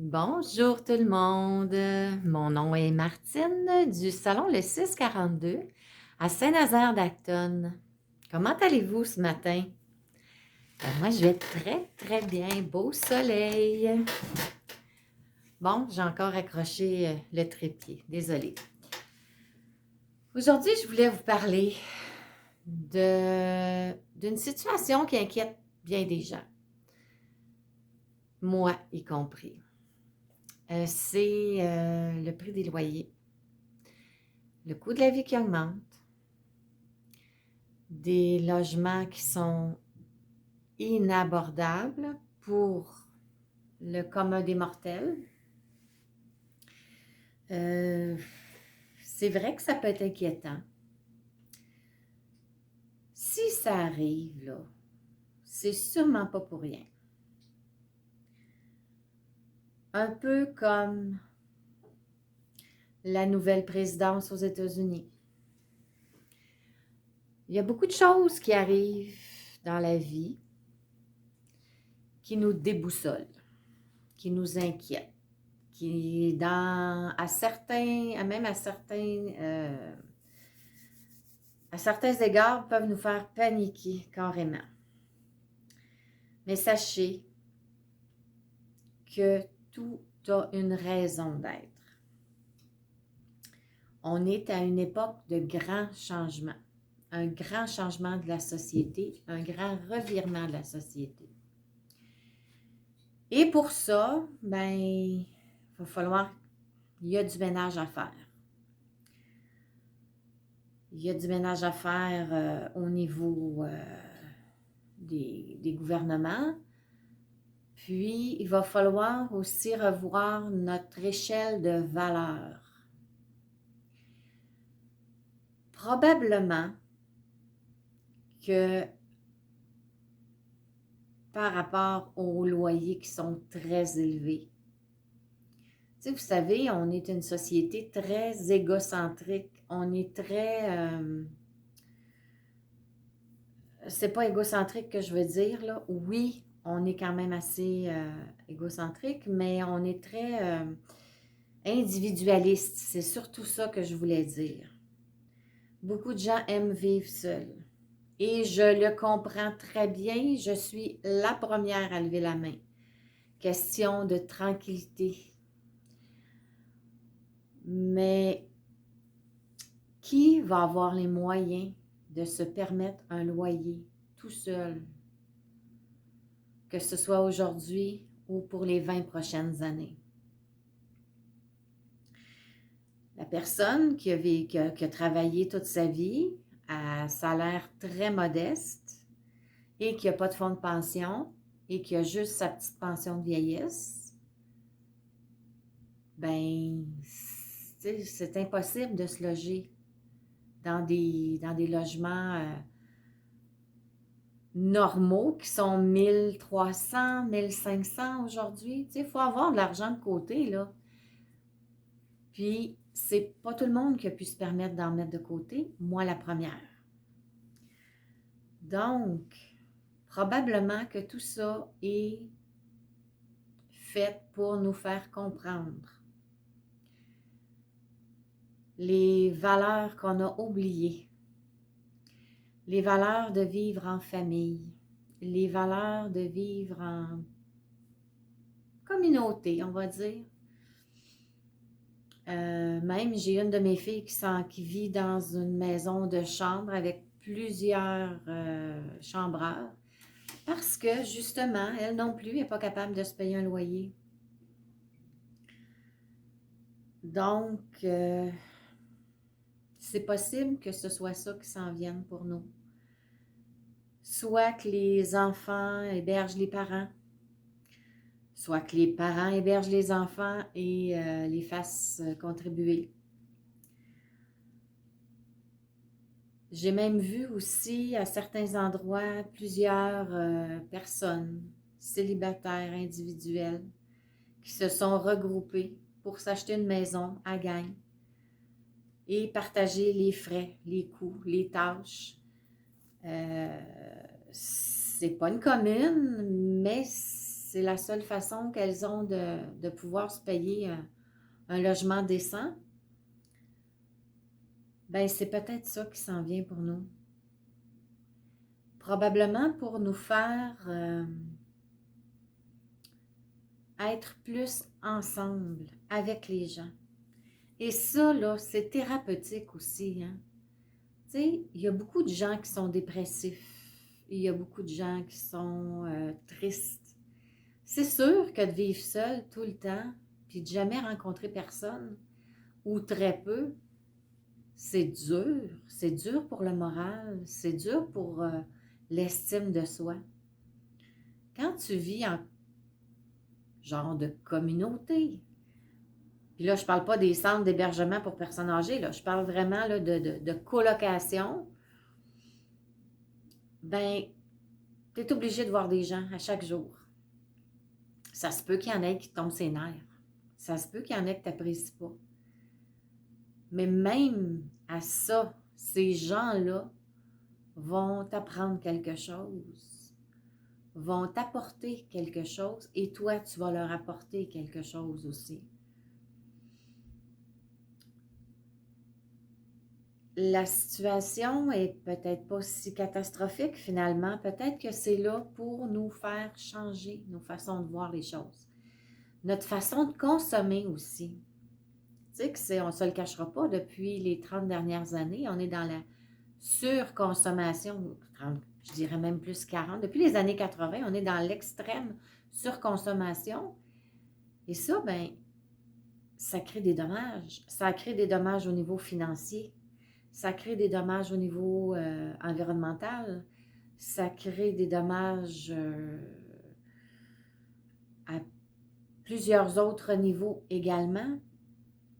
Bonjour tout le monde. Mon nom est Martine du salon Le 642 à Saint-Nazaire-d'Acton. Comment allez-vous ce matin? Moi, je vais très bien. Beau soleil. Bon, j'ai encore accroché le trépied. Désolée. Aujourd'hui, je voulais vous parler d'une situation qui inquiète bien des gens, moi y compris. C'est le prix des loyers, le coût de la vie qui augmente, des logements qui sont inabordables pour le commun des mortels. C'est vrai que ça peut être inquiétant. Si ça arrive, là, c'est sûrement pas pour rien. Un peu comme la nouvelle présidence aux États-Unis. Il y a beaucoup de choses qui arrivent dans la vie qui nous déboussolent, qui nous inquiètent, qui, même à certains égards, peuvent nous faire paniquer carrément. Mais sachez que tout a une raison d'être. On est à une époque de grands changements, un grand changement de la société, un grand revirement de la société. Et pour ça, il va falloir, il y a du ménage à faire. Il y a du ménage à faire au niveau des gouvernements. Puis, il va falloir aussi revoir notre échelle de valeurs. Probablement que par rapport aux loyers qui sont très élevés. Tu sais, vous savez, on est une société très égocentrique. On est très... c'est pas égocentrique que je veux dire, là. Oui, on est quand même assez égocentrique, mais on est très individualiste. C'est surtout ça que je voulais dire. Beaucoup de gens aiment vivre seuls. Et je le comprends très bien. Je suis la première à lever la main. Question de tranquillité. Mais qui va avoir les moyens de se permettre un loyer tout seul, que ce soit aujourd'hui ou pour les 20 prochaines années? La personne qui a travaillé toute sa vie à salaire très modeste et qui n'a pas de fonds de pension et qui a juste sa petite pension de vieillesse, c'est impossible de se loger dans des logements normaux qui sont 1300, 1500 aujourd'hui. Il faut avoir de l'argent de côté, là. Puis, c'est pas tout le monde qui a pu se permettre d'en mettre de côté, moi la première. Donc, probablement que tout ça est fait pour nous faire comprendre les valeurs qu'on a oubliées, les valeurs de vivre en famille, les valeurs de vivre en communauté, on va dire. Même, j'ai une de mes filles qui vit dans une maison de chambre avec plusieurs chambreurs parce que, justement, elle non plus n'est pas capable de se payer un loyer. Donc, c'est possible que ce soit ça qui s'en vienne pour nous. Soit que les enfants hébergent les parents, soit que les parents hébergent les enfants et les fassent contribuer. J'ai même vu aussi à certains endroits plusieurs personnes célibataires, individuelles, qui se sont regroupées pour s'acheter une maison à gang et partager les frais, les coûts, les tâches. C'est pas une commune, mais c'est la seule façon qu'elles ont de pouvoir se payer un logement décent, ben c'est peut-être ça qui s'en vient pour nous. Probablement pour nous faire être plus ensemble avec les gens. Et ça, là, c'est thérapeutique aussi, hein. Tu sais, il y a beaucoup de gens qui sont dépressifs. Il y a beaucoup de gens qui sont tristes. C'est sûr que de vivre seul tout le temps, puis de jamais rencontrer personne, ou très peu, c'est dur. C'est dur pour le moral, c'est dur pour l'estime de soi. Quand tu vis en genre de communauté, puis là, je ne parle pas des centres d'hébergement pour personnes âgées, là, je parle vraiment là, de colocation, ben, tu es obligé de voir des gens à chaque jour. Ça se peut qu'il y en ait qui tombent ses nerfs. Ça se peut qu'il y en ait que tu n'apprécies pas. Mais même à ça, ces gens-là vont t'apprendre quelque chose, vont t'apporter quelque chose, et toi, tu vas leur apporter quelque chose aussi. La situation est peut-être pas si catastrophique finalement. Peut-être que c'est là pour nous faire changer nos façons de voir les choses. Notre façon de consommer aussi. Tu sais que on ne se le cachera pas, depuis les 30 dernières années, on est dans la surconsommation, je dirais même plus 40. Depuis les années 80, on est dans l'extrême surconsommation. Et ça, ben, ça crée des dommages. Ça crée des dommages au niveau financier. Ça crée des dommages au niveau environnemental. Ça crée des dommages à plusieurs autres niveaux également.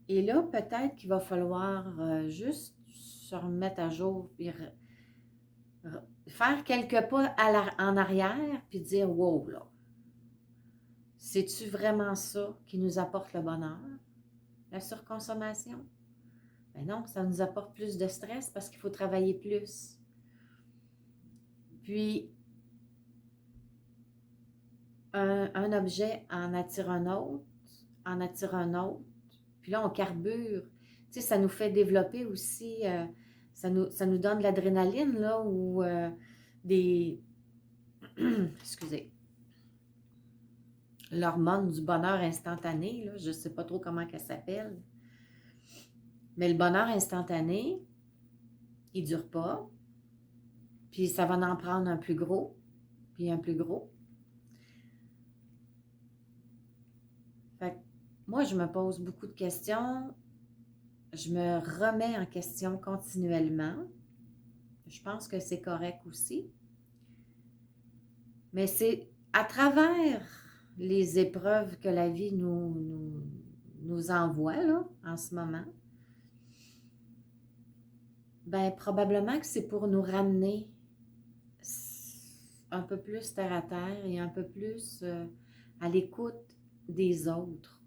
Et là, peut-être qu'il va falloir juste se remettre à jour et faire quelques pas en arrière puis dire « Wow, là, c'est-tu vraiment ça qui nous apporte le bonheur, la surconsommation? » Ben non, ça nous apporte plus de stress parce qu'il faut travailler plus. Puis, un objet en attire un autre, en attire un autre. Puis là, on carbure. Tu sais, ça nous fait développer aussi, ça nous donne de l'adrénaline, là, ou des... excusez. L'hormone du bonheur instantané, là, je ne sais pas trop comment elle s'appelle. Mais le bonheur instantané, il ne dure pas. Puis ça va en prendre un plus gros, puis un plus gros. Fait que moi, je me pose beaucoup de questions. Je me remets en question continuellement. Je pense que c'est correct aussi. Mais c'est à travers les épreuves que la vie nous envoie là, en ce moment, ben probablement que c'est pour nous ramener un peu plus terre à terre et un peu plus à l'écoute des autres.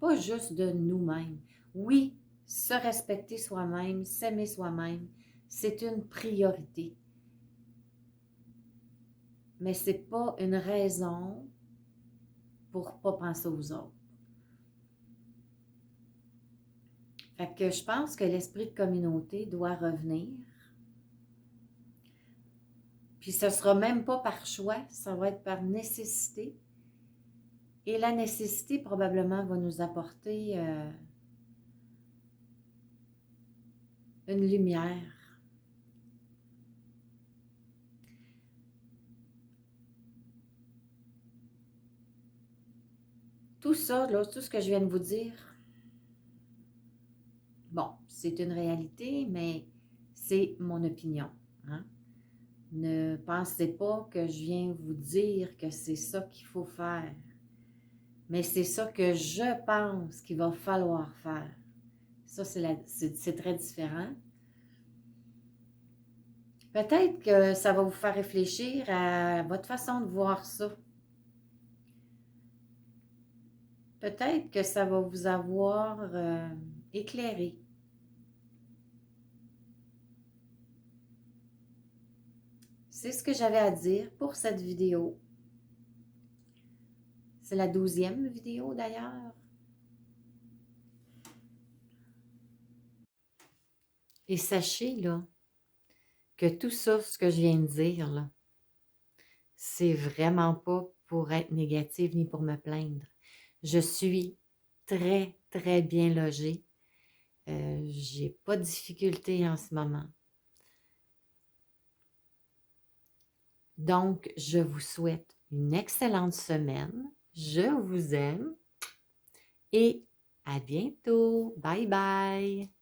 Pas juste de nous-mêmes. Oui, se respecter soi-même, s'aimer soi-même, c'est une priorité. Mais ce n'est pas une raison pour ne pas penser aux autres. Fait que je pense que l'esprit de communauté doit revenir. Puis ce ne sera même pas par choix, ça va être par nécessité. Et la nécessité probablement va nous apporter une lumière. Tout ça, là, tout ce que je viens de vous dire, bon, c'est une réalité, mais c'est mon opinion. Hein? Ne pensez pas que je viens vous dire que c'est ça qu'il faut faire. Mais c'est ça que je pense qu'il va falloir faire. Ça, c'est très différent. Peut-être que ça va vous faire réfléchir à votre façon de voir ça. Peut-être que ça va vous avoir éclairé. C'est ce que j'avais à dire pour cette vidéo. C'est la 12e vidéo d'ailleurs. Et sachez là, que tout ça, ce que je viens de dire, là, c'est vraiment pas pour être négative ni pour me plaindre. Je suis très, très bien logée. J'ai pas de difficulté en ce moment. Donc, je vous souhaite une excellente semaine. Je vous aime et à bientôt. Bye bye.